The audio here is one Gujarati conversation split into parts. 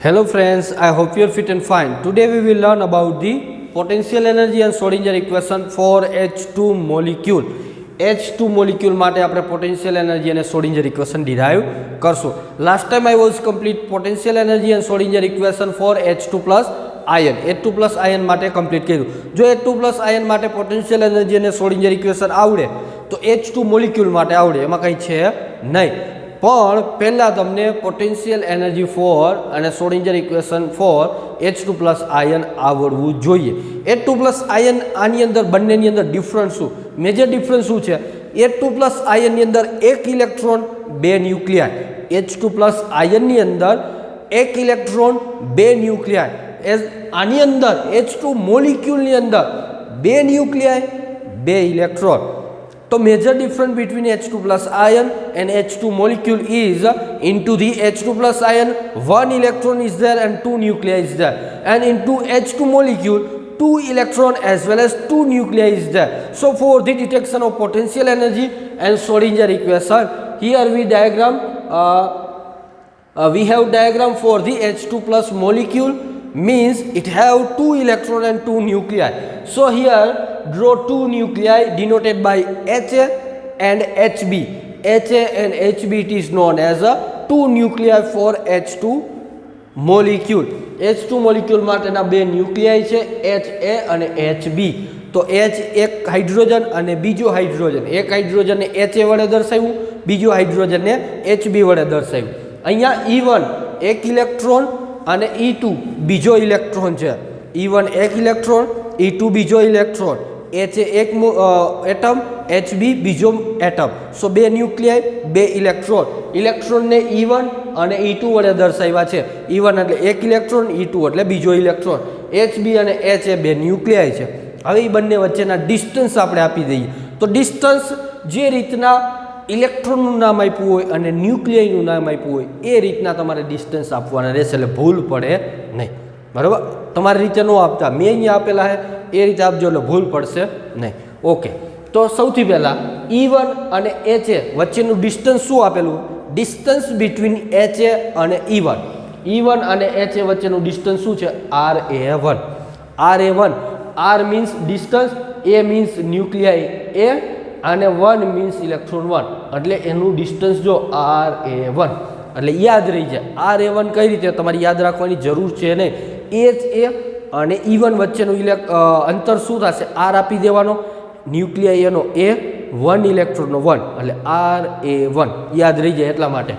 Hello friends, I hope you are fit and fine. Today we will learn about the potential energy and Schrodinger equation for H2 molecule. H2 molecule માટે આપણે potential energy અને Schrodinger equation derive કરશું. Last time I was complete potential energy and Schrodinger equation for H2 plus ion. H2 plus ion માટે complete કર્યું. જો H2 plus ion માટે potential energy અને Schrodinger equation આવડે તો H2 molecule માટે આવડે, એમાં કંઈ છે નહીં. પણ પહેલાં તમને પોટેન્શિયલ એનર્જી ફોર અને Schrodinger equation for H2 plus ion આવડવું જોઈએ. H2 પ્લસ આયન આની અંદર બંનેની અંદર ડિફરન્સ શું, મેજર ડિફરન્સ શું છે? H2 પ્લસ આયનની અંદર એક ઇલેક્ટ્રોન બે ન્યુક્લિયાય, H2 પ્લસ આયનની અંદર એક ઇલેક્ટ્રોન બે ન્યુક્લિયાય. આની અંદર H2 મોલિક્યુલની અંદર બે ન્યુક્લિયાય બે electron. So major difference between H2 plus ion and H2 molecule is into the H2 plus ion one electron is there and two nuclei is there, and into H2 molecule two electron as well as two nuclei is there. So for the detection of potential energy and Schrodinger equation, here we have diagram for the H2 plus molecule, means it have two electron and two nuclei. So here draw two nuclei denoted by Ha and Hb. Ha and Hb, it is known as two nuclei for H2 molecule. H2 molecule માટેના બે ન્યુક્લિયાઈ છે Ha અને Hb. તો H એક હાઇડ્રોજન અને બીજો હાઇડ્રોજન, એક હાઇડ્રોજનને Ha વડે દર્શાવ્યું, બીજો હાઇડ્રોજનને Hb વડે દર્શાવ્યું. અહીંયા E1 એક ઇલેક્ટ્રોન અને E2 બીજો ઇલેક્ટ્રોન છે. E1 એક ઇલેક્ટ્રોન, E2 બીજો ઇલેક્ટ્રોન, Ha એક એટમ, Hb બીજો એટમ. સો બે ન્યુક્લિયાઈ બે ઇલેક્ટ્રોન. ઇલેક્ટ્રોનને E1 અને E2 વડે દર્શાવ્યા છે. E1 એટલે એક ઇલેક્ટ્રોન, E2 એટલે બીજો ઇલેક્ટ્રોન. Hb અને Ha બે ન્યુક્લિયાઈ છે. હવે એ બંને વચ્ચેના ડિસ્ટન્સ આપણે આપી દઈએ. તો ડિસ્ટન્સ જે રીતના ઇલેક્ટ્રોનનું નામ આપ્યું હોય અને ન્યુક્લિયાઈનું નામ આપ્યું હોય એ રીતના તમારે ડિસ્ટન્સ આપવાના રહેશે, એટલે ભૂલ પડે નહીં. બરાબર, તમારી રીતે ન આપતા, મેં અહીંયા આપેલા છે એ રીતે આપજો એટલે ભૂલ પડશે નહીં. ઓકે, તો સૌથી પહેલાં E1 અને Ha વચ્ચેનું ડિસ્ટન્સ શું આપેલું? ડિસ્ટન્સ બિટવીન Ha અને E1. E1 અને Ha વચ્ચેનું ડિસ્ટન્સ શું છે? RA1. RA1, R means distance, A means nuclei A અને 1 મીન્સ ઇલેક્ટ્રોન 1, એટલે એનું ડિસ્ટન્સ જો RA1. એટલે યાદ રહી જાય. RA1 કઈ રીતે તમારે યાદ રાખવાની જરૂર છે નહીં. Ha અને E1 વચ્ચેનું અંતર શું થશે? R આપી દેવાનો, ન્યુક્લિયાઈ એનો A, 1 ઇલેક્ટ્રોનનો 1, એટલે RA1 યાદ રહી જાય એટલા માટે.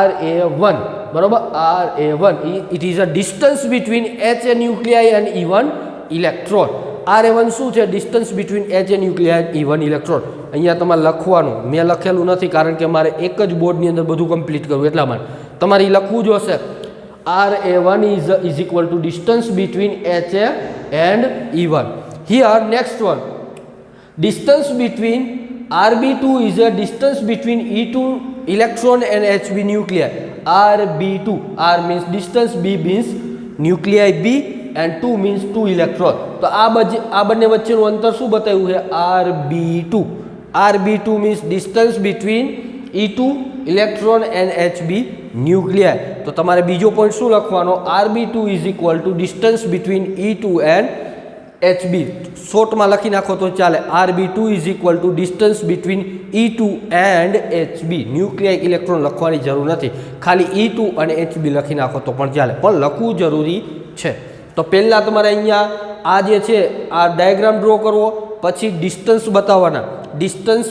RA1, બરોબર, RA1 it is a distance between Ha nuclei and E1 electron. RA1 શું છે? Distance between Ha nuclei and E1 electron. અહીંયા તમારે લખવાનું, મેં લખેલું નથી કારણ કે મારે એક જ બોર્ડની અંદર બધું કમ્પ્લીટ કરવું એટલા માટે. તમારે એ લખવું જ હશે. RA1 is equal to distance between Ha and E1. Here next one, distance between RB2 is a distance between E2 electron and Hb nuclei. RB2, R means distance, B means nuclei B and 2 means 2 electron. તો આ બંને વચ્ચેનું અંતર શું બતાવ્યું છે? RB2. RB2 means distance between E2 electron and Hb nuclei. તો તમારે બીજો પોઈન્ટ શું લખવાનો? RB2 is equal to distance between E2 and Hb. શોર્ટમાં લખી નાખો તો ચાલે. RB2 is equal to distance between E2 and Hb. Nuclei electron લખવાની જરૂર નથી, ખાલી E2 અને Hb લખી નાખો તો પણ ચાલે, પણ લખવું જરૂરી છે. તો પહેલાં તમારે અહીંયા આ જે છે આ ડાયાગ્રામ ડ્રો કરવો, પછી ડિસ્ટન્સ બતાવવાના. Distance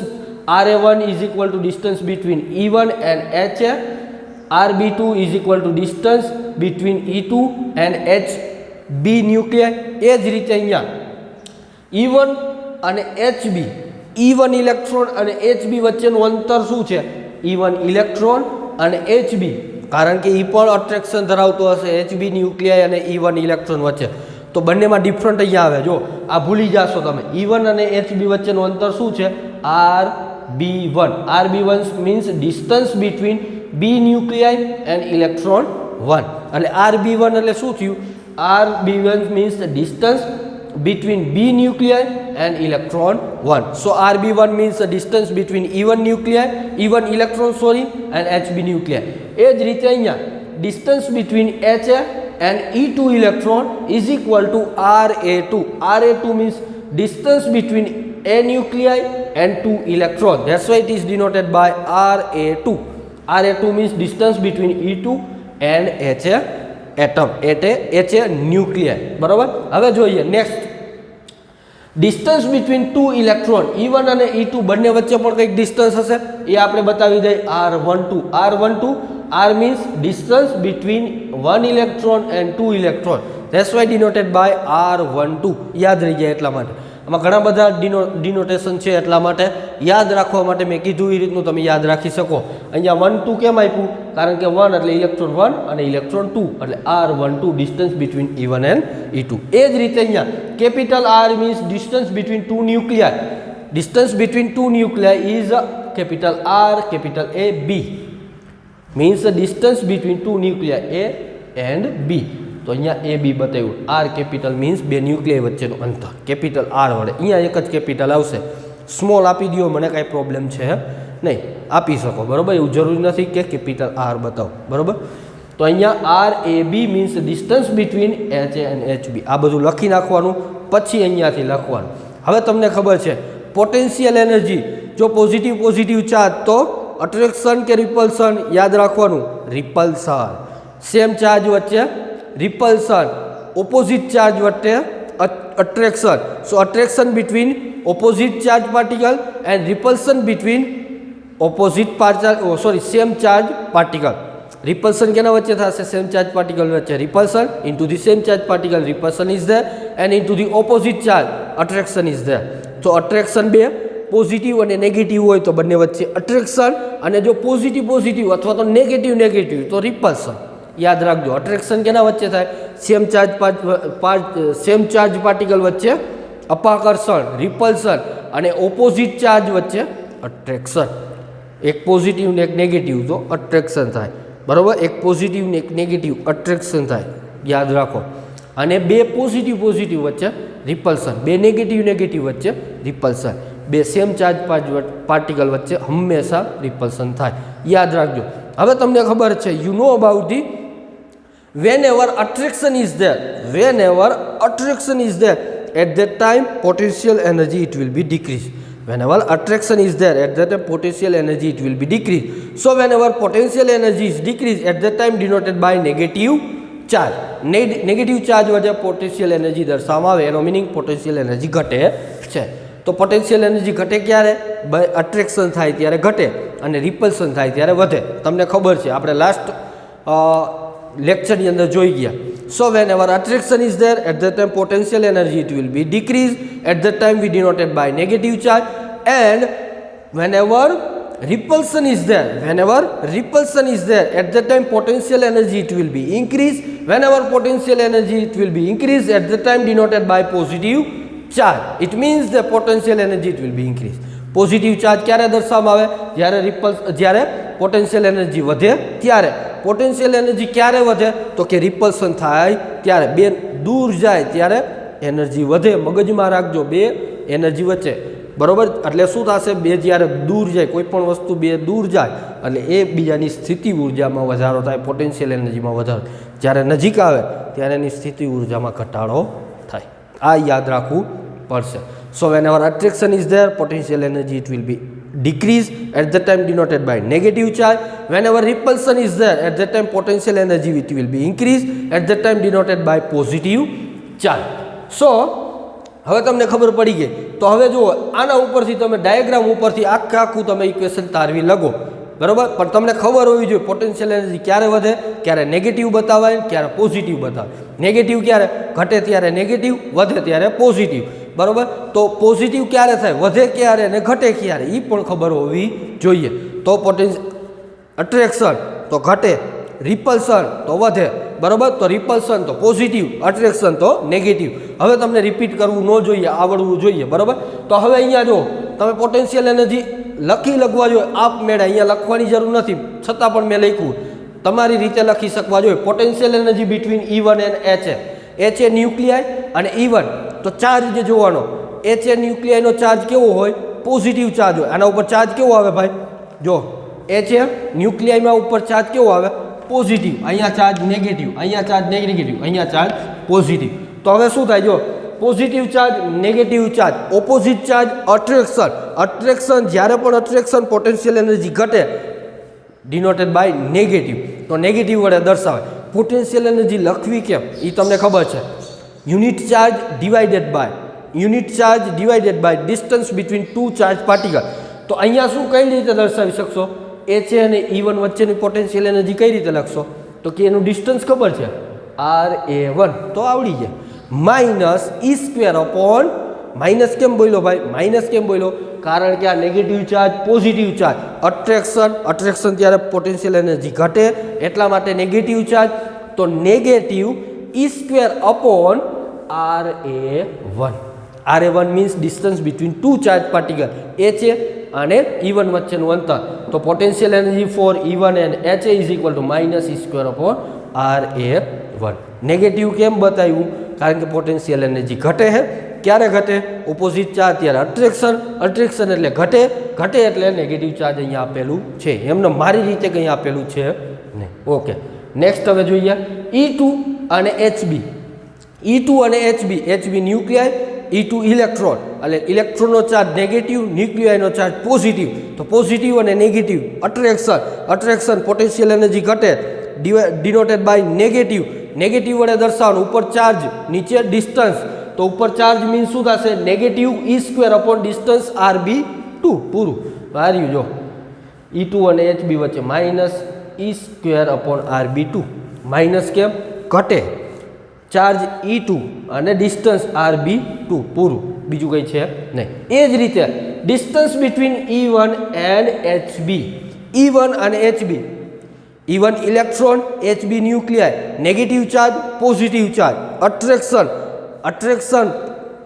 RA1 is equal to distance between E1 and Ha. RB2 is equal to distance between E2 and Hb nuclei. એ જ રીતે અહીંયા E1 અને Hb, E1 ઇલેક્ટ્રોન અને Hb વચ્ચેનું અંતર શું છે? E1 ઇલેક્ટ્રોન અને Hb, કારણ કે એ પણ અટ્રેક્શન ધરાવતો હશે Hb ન્યુક્લિયાઈ અને E1 ઇલેક્ટ્રોન વચ્ચે. તો બંનેમાં ડિફરન્ટ અહીંયા આવે. જો આ ભૂલી જશો તમે. E1 અને Hb વચ્ચેનું અંતર શું છે? RB1. RB1 means distance between B nuclei and electron 1. એટલે RB1 એટલે શું થયું? RB1 means distance between B nuclei and electron 1. So RB1 means the distance between E1 nuclei, E1 electron sorry, and Hb nuclei. એ જ રીતે અહીંયા distance between HA and E2 electron is equal to RA2. RA2 means distance between a nuclei and 2 electrons. That's why it is denoted by RA2. RA2 means distance between E2 and HA atom, HA nuclei. બરાબર. હવે જોઈએ next, distance between 2 electron E1 અને E2 બંને વચ્ચે પણ કંઈક ડિસ્ટન્સ હશે, એ આપણે બતાવી દઈએ. R12 R means distance between 1 electron and 2 electron. That's why denoted by R12. યાદ રહી જાય એટલા માટે. આમાં ઘણા બધા ડિનોટેશન છે, એટલા માટે યાદ રાખવા માટે મેં કીધું એ રીતનું તમે યાદ રાખી શકો. અહીંયા 1 2 કેમ આપ્યું? કારણ કે 1 એટલે ઇલેક્ટ્રોન 1 અને ઇલેક્ટ્રોન 2 એટલે R12 distance between E1 and E2. એ જ રીતે અહીંયા capital R means distance between 2 nuclear. Distance between 2 nuclear is capital R, capital A, B. means the distance between 2 nuclei A and B. તો અહીંયા A B બતાવ્યું. R કેપિટલ મીન્સ બે ન્યુક્લિયર વચ્ચેનું અંતર, કેપિટલ R વડે. અહીંયા એક જ કેપિટલ આવશે, સ્મોલ આપી દો, મને કાંઈ પ્રોબ્લેમ છે નહીં, આપી શકો. બરાબર, એવું જરૂરી નથી કે કેપિટલ R બતાવો. બરાબર, તો અહીંયા RAB means distance between HA and HB. આ બધું લખી નાખવાનું, પછી અહીંયાથી લખવાનું. હવે તમને ખબર છે પોટેન્શિયલ એનર્જી, જો પોઝિટિવ ચાર્જ તો અટ્રેક્શન કે રિપલ્શન, યાદ રાખવાનું રિપલ્શન. સેમ ચાર્જ વચ્ચે રિપલ્શન, ઓપોઝિટ ચાર્જ વચ્ચે attraction. So attraction between opposite charge particle and repulsion between same charge particle. Repulsion કેના વચ્ચે થશે? સેમ ચાર્જ પાર્ટિકલ વચ્ચે repulsion, into the same charge particle repulsion is there, and into the opposite charge attraction is there. તો અટ્રેક્શન બે પોઝિટિવ અને નેગેટિવ હોય તો બંને વચ્ચે અટ્રેક્શન, અને જો પોઝિટિવ અથવા તો નેગેટિવ તો રિપલ્શન. યાદ રાખજો, અટ્રેક્શન કેના વચ્ચે થાય? સેમ ચાર્જ પાર્ટિકલ વચ્ચે અપાકર્ષણ, રિપલ્શન, અને ઓપોઝિટ ચાર્જ વચ્ચે અટ્રેક્શન. એક પોઝિટિવ ને એક નેગેટિવ તો અટ્રેક્શન થાય. બરાબર, એક પોઝિટિવ ને એક નેગેટિવ અટ્રેક્શન થાય, યાદ રાખો. અને બે પોઝિટિવ વચ્ચે રિપલ્શન, બે નેગેટિવ વચ્ચે રિપલ્શન, બે સેમ ચાર્જ પાર્ટિકલ વચ્ચે હંમેશા રિપલ્શન થાય, યાદ રાખજો. હવે તમને ખબર છે, you know about the whenever attraction is there at that time potential energy it will be decreased. Whenever attraction is there at that time potential energy it will be decreased. So whenever potential energy is decreased at that time denoted by negative charge. Negative charge વચ્ચે પોટેન્શિયલ એનર્જી દર્શાવવામાં આવે, એનો મિનિંગ પોટેન્શિયલ એનર્જી ઘટે છે. તો પોટેન્શિયલ એનર્જી ઘટે ક્યારે? અટ્રેક્શન થાય ત્યારે ઘટે, અને રિપલ્શન થાય ત્યારે વધે. તમને ખબર છે, આપણે લાસ્ટ લેક્ચરની અંદર જોઈ ગયા. So whenever attraction is there at the time potential energy it will be decrease, at the time we denoted by negative charge. And whenever repulsion is there at that time potential energy it will be increased. Whenever potential energy it will be increased at the time denoted by positive charge. It means the potential energy it will be increased. Positive charge ક્યારે દર્શાવવામાં આવે? જ્યારે પોટેન્શિયલ એનર્જી વધે ત્યારે. પોટેન્શિયલ એનર્જી ક્યારે વધે? તો કે રિપલ્શન થાય ત્યારે, બે દૂર જાય ત્યારે એનર્જી વધે. મગજમાં રાખજો, બે એનર્જી વચ્ચે. બરોબર, એટલે શું થશે? બે જ્યારે દૂર જાય, કોઈ પણ વસ્તુ બે દૂર જાય એટલે એ બીજાની સ્થિતિ ઉર્જામાં વધારો થાય, પોટેન્શિયલ એનર્જીમાં વધારો. જ્યારે નજીક આવે ત્યારે એની સ્થિતિ ઉર્જામાં ઘટાડો થાય. આ યાદ રાખવું પડશે. So whenever attraction is there, potential energy it will be decreased, at that time denoted by negative charge. Whenever repulsion is there, at that time potential energy it will be increased, at that time denoted by positive charge. So હવે તમને ખબર પડી ગઈ. તો હવે જુઓ, આના ઉપરથી તમે ડાયાગ્રામ ઉપરથી આખું તમે ઇક્વેશન તારવી લગો. બરાબર, પણ તમને ખબર હોવી જોઈએ પોટેન્શિયલ એનર્જી ક્યારે વધે, ક્યારે નેગેટિવ બતાવાય, ક્યારે પોઝિટિવ બતાવે. નેગેટિવ ક્યારે? ઘટે ત્યારે નેગેટિવ, વધે ત્યારે પોઝિટિવ. બરાબર, તો પોઝિટિવ ક્યારે થાય, વધે ક્યારે અને ઘટે ક્યારે, એ પણ ખબર હોવી જોઈએ. તો અટ્રેક્શન તો ઘટે, રિપલ્શન તો વધે. બરાબર, તો રિપલ્શન તો પોઝિટિવ, અટ્રેક્શન તો નેગેટિવ. હવે તમને રિપીટ કરવું ન જોઈએ, આવડવું જોઈએ. બરાબર, તો હવે અહીંયા જો તમે પોટેન્શિયલ એનર્જી લખવા જોઈએ આપમેળે, અહીંયા લખવાની જરૂર નથી, છતાં પણ મેં લખ્યું, તમારી રીતે લખી શકવા જોઈએ. Potential energy between E1 and HA. HA ન્યુક્લિયાઈ અને E1, તો ચાર્જ જે જોવાનો, HA ન્યુક્લિયાઈનો ચાર્જ કેવો હોય? પોઝિટિવ ચાર્જ હોય. આના ઉપર ચાર્જ કેવો આવે ભાઈ? જો HA ન્યુક્લિયાઈમાં ઉપર ચાર્જ કેવો આવે? પોઝિટિવ, અહીંયા ચાર્જ નેગેટિવ, અહીંયા ચાર્જ નેગેટિવ, અહીંયા ચાર્જ પોઝિટિવ. તો હવે શું થાય જો positive charge negative charge opposite charge attraction. Attraction જ્યારે પણ અટ્રેક્શન પોટેન્શિયલ એનર્જી ઘટે ડિનોટેડ બાય નેગેટિવ. તો નેગેટિવ વડે દર્શાવે. પોટેન્શિયલ એનર્જી લખવી કેમ એ તમને ખબર છે. Unit charge divided by distance between two charge particle. તો અહીંયા શું કઈ રીતે દર્શાવી શકશો? એચ અને E1 વચ્ચેની પોટેન્શિયલ એનર્જી કઈ રીતે લખશો? તો કે એનું ડિસ્ટન્સ ખબર છે RA1, તો આવડી જાય. માઇનસ E² અપોન માઇનસ કેમ બોલ્યો ભાઈ? માઇનસ કેમ બોલ્યો? કારણ કે આ negative charge positive charge attraction ત્યારે પોટેન્શિયલ એનર્જી ઘટે એટલા માટે નેગેટિવ ચાર્જ. તો negative E² upon RA1 means distance between two charge particle H અને E1 વચ્ચેનું અંતર. તો potential energy for E1 and H is equal to minus E² upon RA1. Negative કેમ બતાવ્યું? કારણ કે પોટેન્શિયલ એનર્જી ઘટે છે. ક્યારે ઘટે? ઓપોઝિટ ચાર્જ ત્યારે અટ્રેક્શન એટલે ઘટે એટલે નેગેટિવ ચાર્જ અહીંયા આપેલું છે. એમને મારી રીતે કંઈ આપેલું છે નહીં. ઓકે, નેક્સ્ટ હવે જોઈએ E2 અને HB. E2 અને HB ન્યુક્લિયાય, E2 ઇલેક્ટ્રોન એટલે ઇલેક્ટ્રોનનો ચાર્જ નેગેટિવ, ન્યુક્લિયાયનો ચાર્જ પોઝિટિવ. તો પોઝિટિવ અને નેગેટિવ અટ્રેક્શન પોટેન્શિયલ એનર્જી ઘટે ડિનોટેડ બાય નેગેટિવ વડે દર્શાવવાનું. ઉપર ચાર્જ નીચે ડિસ્ટન્સ. તો ઉપર ચાર્જ મીન્સ શું થશે? Negative E² upon distance RB2. પૂરું હાર્યું જો E2 અને HB વચ્ચે minus E² upon RB2. Minus કેમ? ઘટે ચાર્જ E2 અને ડિસ્ટન્સ RB2. પૂરું, બીજું કંઈ છે નહીં. એ જ રીતે distance between E1 and HB. E1 અને HB, E1 electron, HB nuclei, negative charge positive charge attraction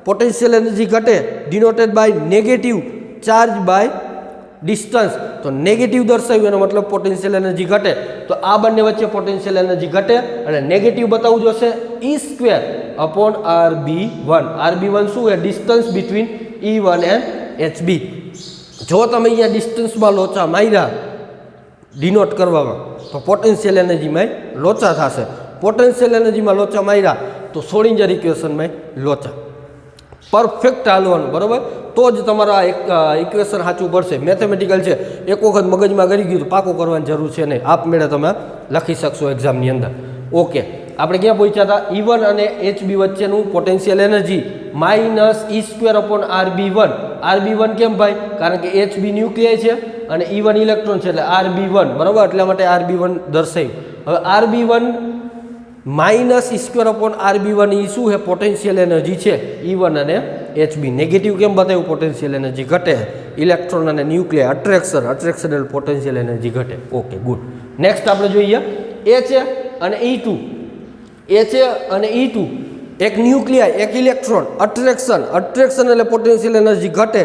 potential energy ઘટે denoted by negative charge by distance. તો નેગેટિવ દર્શાવ્યું એનો મતલબ પોટેન્શિયલ એનર્જી ઘટે. તો આ બંને વચ્ચે પોટેન્શિયલ એનર્જી ઘટે અને નેગેટિવ બતાવવું જોશે E² અપોન RB1 શું છે? Distance between E1 and HB. જો તમે અહીંયા ડિસ્ટન્સમાં લોચા માર્યા ડિનોટ કરવામાં તો પોટેન્શિયલ એનર્જીમાં લોચા થશે. પોટેન્શિયલ એનર્જીમાં લોચા માર્યા તો સોડિંજર ઇક્વેશનમાં લોચા. પરફેક્ટ હાલવાનું, બરાબર? તો જ તમારા ઇક્વેશન સાચું પડશે. મેથેમેટિકલ છે, એક વખત મગજમાં કરી ગયું તો પાકું કરવાની જરૂર છે નહીં. આપમેળે તમે લખી શકશો એક્ઝામની અંદર. ઓકે, આપણે ક્યાં પહોંચ્યા હતા? E1 અને HB વચ્ચેનું potential energy minus E² upon RB1 કેમ ભાઈ? કારણ કે HB ન્યુક્લિયાય છે અને E1 ઇલેક્ટ્રોન છે એટલે RB1, બરાબર? એટલા માટે RB1 દર્શાવ્યું. હવે RB1 minus E² upon RB1 એ શું છે? પોટેન્શિયલ એનર્જી છે E1 અને HB. નેગેટિવ કેમ બતાવ્યું? પોટેન્શિયલ એનર્જી ઘટે ઇલેક્ટ્રોન અને ન્યુક્લિયર અટ્રેક્શન એટલે પોટેન્શિયલ એનર્જી ઘટે. Okay, good. નેક્સ્ટ આપણે જોઈએ HA અને E2. HA અને E2 એક ન્યુક્લિયાય, એક ઇલેક્ટ્રોન, અટ્રેક્શન એટલે પોટેન્શિયલ એનર્જી ઘટે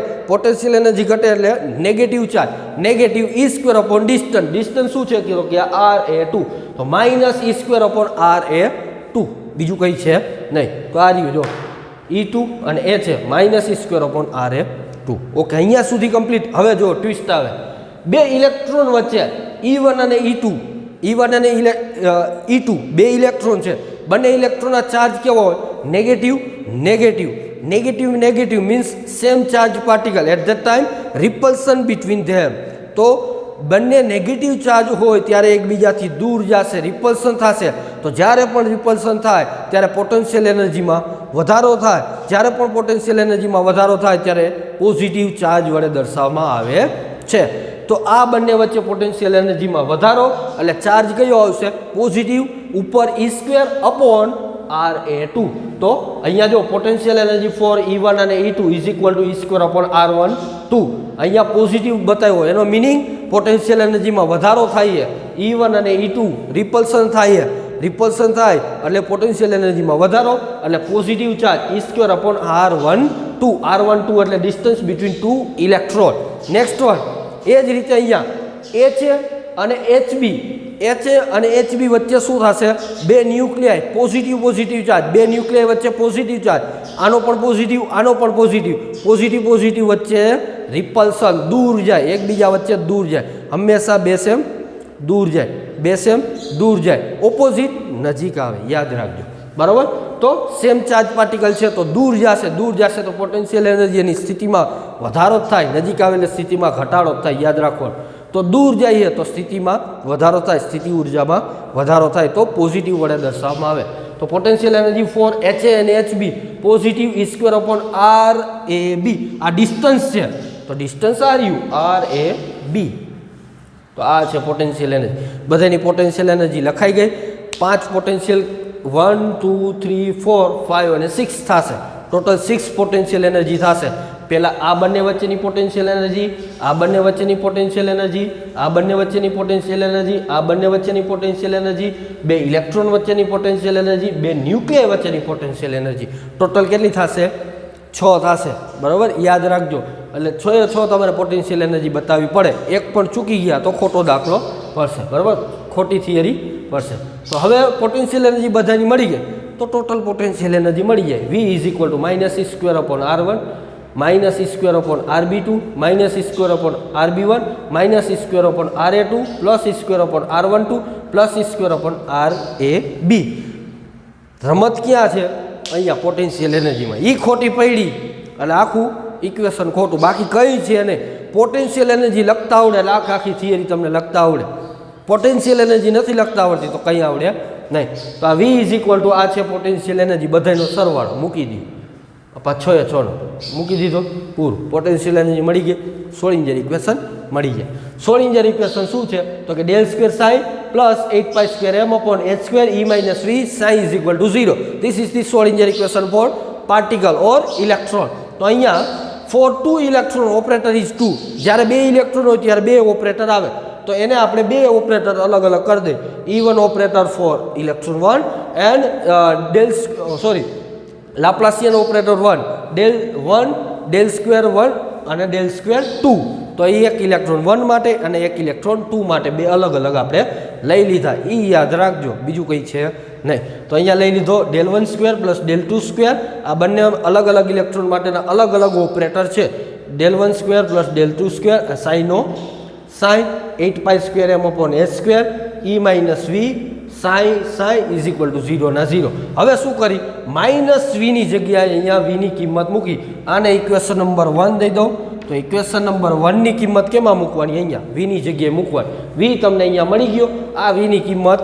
એટલે negative charge E² upon distance શું છે કે RA2. તો માઇનસ E² અપોન RA2. બીજું કંઈ છે નહીં. તો આ રહ્યું જો E2 અને HA minus E² upon RA2. Okay, અહીંયા સુધી કમ્પ્લીટ. હવે જો ટ્વિસ્ટ આવે. બે ઇલેક્ટ્રોન વચ્ચે E1 અને E2 બે ઇલેક્ટ્રોન છે. બંને ઇલેક્ટ્રોનના ચાર્જ કેવો હોય? Negative means same charge particle at the time repulsion between them. તો બંને નેગેટિવ ચાર્જ હોય ત્યારે એકબીજાથી દૂર જશે, રિપલ્સન થશે. તો જ્યારે પણ રિપલ્સન થાય ત્યારે પોટેન્શિયલ એનર્જીમાં વધારો થાય. જ્યારે પણ પોટેન્શિયલ એનર્જીમાં વધારો થાય ત્યારે પોઝિટિવ ચાર્જ વડે દર્શાવવામાં આવે છે. તો આ બંને વચ્ચે પોટેન્શિયલ એનર્જીમાં વધારો એટલે ચાર્જ કયો આવશે? પોઝિટિવ. ઉપર E² અપોન RA2. તો અહીંયા જો પોટેન્શિયલ એનર્જી ફોર E1 અને E2 is equal two E² upon R12. અહીંયા પોઝિટિવ બતાવ્યો એનો મિનિંગ પોટેન્શિયલ એનર્જીમાં વધારો થાય છે. E1 અને E2 રિપલ્સન થાય એટલે પોટેન્શિયલ એનર્જીમાં વધારો એટલે positive charge E² upon R12 એટલે distance between two electron. Next one એ જ રીતે અહીંયા HA અને HB વચ્ચે શું થશે? બે ન્યુક્લિયાય, પોઝિટિવ ચાર્જ, બે ન્યુક્લિયાય વચ્ચે પોઝિટિવ ચાર્જ, આનો પણ પોઝિટિવ વચ્ચે રિપલ્સન, દૂર જાય, એકબીજા વચ્ચે દૂર જાય. હંમેશા બે સેમ દૂર જાય, 2 સેમ દૂર જાય, ઓપોઝિટ નજીક આવે, યાદ રાખજો બરાબર. તો સેમ ચાર્જ પાર્ટિકલ છે તો દૂર જશે તો પોટેન્શિયલ એનર્જીની સ્થિતિમાં વધારો જ થાય, નજીક આવેલી સ્થિતિમાં ઘટાડો જ થાય, યાદ રાખવાનું. તો દૂર જઈએ તો સ્થિતિમાં વધારો થાય, સ્થિતિ ઉર્જામાં વધારો થાય, તો પોઝિટિવ વડે દર્શાવવામાં આવે. તો પોટેન્શિયલ એનર્જી ફોર HA અને HB પોઝિટિવ E²/RAB. આ ડિસ્ટન્સ છે તો ડિસ્ટન્સ RAB. તો આ છે પોટેન્શિયલ એનર્જી. બધાની પોટેન્શિયલ એનર્જી લખાઈ ગઈ. 5 પોટેન્શિયલ 1 2 3 4 5 અને 6 થશે. ટોટલ 6 પોટેન્શિયલ એનર્જી થશે. પહેલાં આ બંને વચ્ચેની પોટેન્શિયલ એનર્જી, આ બંને વચ્ચેની પોટેન્શિયલ એનર્જી, આ બંને વચ્ચેની પોટેન્શિયલ એનર્જી, આ બંને વચ્ચેની પોટેન્શિયલ એનર્જી, 2 ઇલેક્ટ્રોન વચ્ચેની પોટેન્શિયલ એનર્જી, 2 ન્યુક્લિયસ વચ્ચેની પોટેન્શિયલ એનર્જી. ટોટલ કેટલી થશે? 6 થશે બરાબર. યાદ રાખજો. એટલે 6 તમારે પોટેન્શિયલ એનર્જી બતાવવી પડે. એક પણ ચૂકી ગયા તો ખોટો દાખલો પડશે બરાબર, ખોટી થિયરી પડશે. તો હવે પોટેન્શિયલ એનર્જી બધાની મળી ગઈ તો ટોટલ પોટેન્શિયલ એનર્જી મળી જાય. V = -E²/R1 -E²/RB2 -E²/RB1 -E²/RA2 +E²/R12 +E²/RAB. રમત ક્યાં છે? અહીંયા પોટેન્શિયલ એનર્જીમાં. એ ખોટી પડી એટલે આખું ઇક્વેશન ખોટું, બાકી કઈ છે નહીં. પોટેન્શિયલ એનર્જી લખતા આવડે એટલે આખી થિયરી તમને લખતા આવડે. પોટેન્શિયલ એનર્જી નથી લખતા આવડતી તો કંઈ આવડે નહીં. તો આ V = આ છે પોટેન્શિયલ એનર્જી, બધાનો સરવાળો મૂકી દીધો. 6 નો મૂકી દીધો, પૂરું. પોટેન્શિયલ એનર્જી મળી ગઈ. સોલિંજર ઇક્વેશન મળી જાય. સોલિંજર ઇક્વેશન શું છે? તો કે ∇2 psi + 8π²m/h² E - V psi = 0. This is the Schrödinger equation for particle or electron. તો અહીંયા for 2 electron operator is 2. જ્યારે 2 ઇલેક્ટ્રોન હોય ત્યારે 2 ઓપરેટર આવે. તો એને આપણે 2 ઓપરેટર અલગ અલગ કરી દે. E1 operator for electron 1 and Laplacian operator 1, del 1, del square 1 અને del square 2. તો એ એક ઇલેક્ટ્રોન 1 માટે અને એક ઇલેક્ટ્રોન 2 માટે 2 અલગ અલગ આપણે લઈ લીધા. એ યાદ રાખજો, બીજું કંઈ છે નહીં. તો અહીંયા લઈ લીધો del 1² + del 2². આ બંને અલગ અલગ ઇલેક્ટ્રોન માટેના અલગ અલગ ઓપરેટર છે. del 1² + del 2², સાઈનો sign 8π²m/h² E - V psi = 0 ના 0. હવે શું કરી? -V ની જગ્યાએ અહીંયા V ની કિંમત મૂકી. આને ઇક્વેશન નંબર 1 દઈ દઉં. તો ઇક્વેશન નંબર 1 ની કિંમત કેમાં મૂકવાની? અહીંયા V ની જગ્યાએ મૂકવાની. V તમને અહીંયા મળી ગયો. આ V ની કિંમત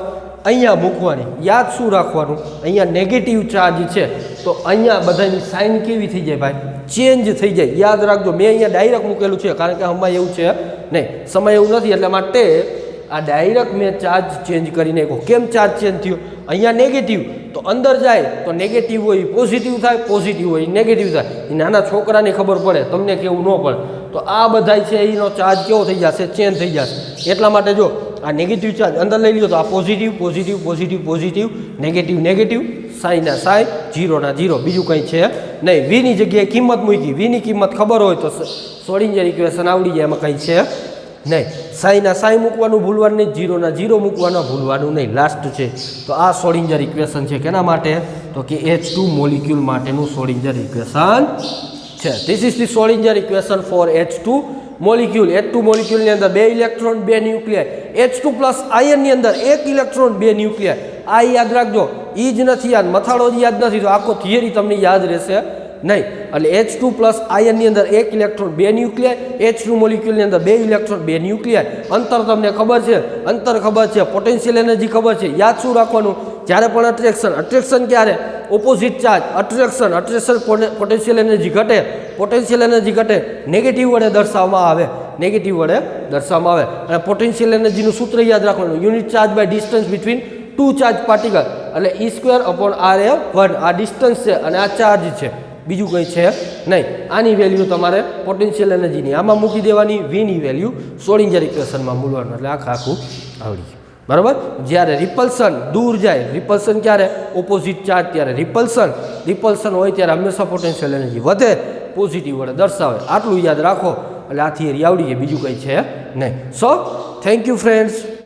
અહીંયા મૂકવાની. યાદ શું રાખવાનું? અહીંયા નેગેટિવ ચાર્જ છે તો અહીંયા બધાની સાઇન કેવી થઈ જાય ભાઈ? ચેન્જ થઈ જાય. યાદ રાખજો, મેં અહીંયા ડાયરેક્ટ મૂકેલું છે કારણ કે આમાં એવું છે નહીં, સમય એવું નથી, એટલે માટે આ ડાયરેક્ટ મેં ચાર્જ ચેન્જ કરી નાખ્યો. કેમ ચાર્જ ચેન્જ થયો? અહીંયા નેગેટિવ તો અંદર જાય તો નેગેટિવ હોય પોઝિટિવ થાય, પોઝિટિવ હોય નેગેટિવ થાય. એ નાના છોકરાને ખબર પડે, તમને કેવું ન પડે. તો આ બધા છે એનો ચાર્જ કેવો થઈ જશે? ચેન્જ થઈ જશે. એટલા માટે જો આ નેગેટિવ ચાર્જ અંદર લઈ લ્યો તો આ positive positive positive positive, negative negative, સાઈના સાઈ, 0 ના 0, બીજું કંઈ છે નહીં. વીની જગ્યાએ કિંમત મૂકી. વીની કિંમત ખબર હોય તો શ્રોડિંજર ઇક્વેશન આવડી જાય, એમાં કંઈ છે નહીં. સાઈના સાઈ મૂકવાનું ભૂલવાનું નહીં, 0 ના 0 મૂકવાનું ભૂલવાનું નહીં. લાસ્ટ છે તો આ શ્રોડિંજર ઇક્વેશન છે. કેના માટે? તો કે H2 મોલિક્યુલ માટેનું શ્રોડિંજર ઇક્વેશન છે. This is the Schrodinger equation for H2 molecule. H2 મોલિક્યુલની અંદર 2 ઇલેક્ટ્રોન 2 ન્યુક્લિયર. H2+ આયનની અંદર 1 ઇલેક્ટ્રોન 2 ન્યુક્લિયર. આ યાદ રાખજો. એ જ નથી યાદ, મથાળો જ યાદ નથી તો આખો થિયરી તમને યાદ રહેશે નહીં. એટલે H2+ આયનની અંદર 1 ઇલેક્ટ્રોન 2 ન્યુક્લિયર. H2 મોલિક્યુલની અંદર 2 ઇલેક્ટ્રોન 2 ન્યુક્લિયર. અંતર તમને ખબર છે, અંતર ખબર છે, પોટેન્શિયલ એનર્જી ખબર છે. યાદ શું રાખવાનું? જ્યારે પણ અટ્રેક્શન ક્યારે? Opposite charge attraction potential energy ઘટે. પોટેન્શિયલ એનર્જી ઘટે નેગેટિવ વડે દર્શાવવામાં આવે, નેગેટિવ વડે દર્શાવવામાં આવે. અને પોટેન્શિયલ એનર્જીનું સૂત્ર યાદ રાખવાનું, unit charge by distance between 2 charge particle. એટલે E²/RA1 આ ડિસ્ટન્સ છે અને આ ચાર્જ છે, બીજું કંઈ છે નહીં. આની વેલ્યુ તમારે પોટેન્શિયલ એનર્જીની આમાં મૂકી દેવાની, વીની વેલ્યુ શ્રોડિંજર ઇક્વેશનમાં મૂકવાનું. એટલે આખું આવડી ગયું બરાબર. જ્યારે રિપલ્સન દૂર જાય, રિપલ્સન ક્યારે? ઓપોઝિટ ચાર્જ ત્યારે રિપલ્સન હોય ત્યારે હંમેશા પોટેન્શિયલ એનર્જી વધે, પોઝિટિવ વડે દર્શાવે. આટલું યાદ રાખો એટલે આ થિયરી આવડી જાય, બીજું કંઈ છે નહીં. So thank you friends.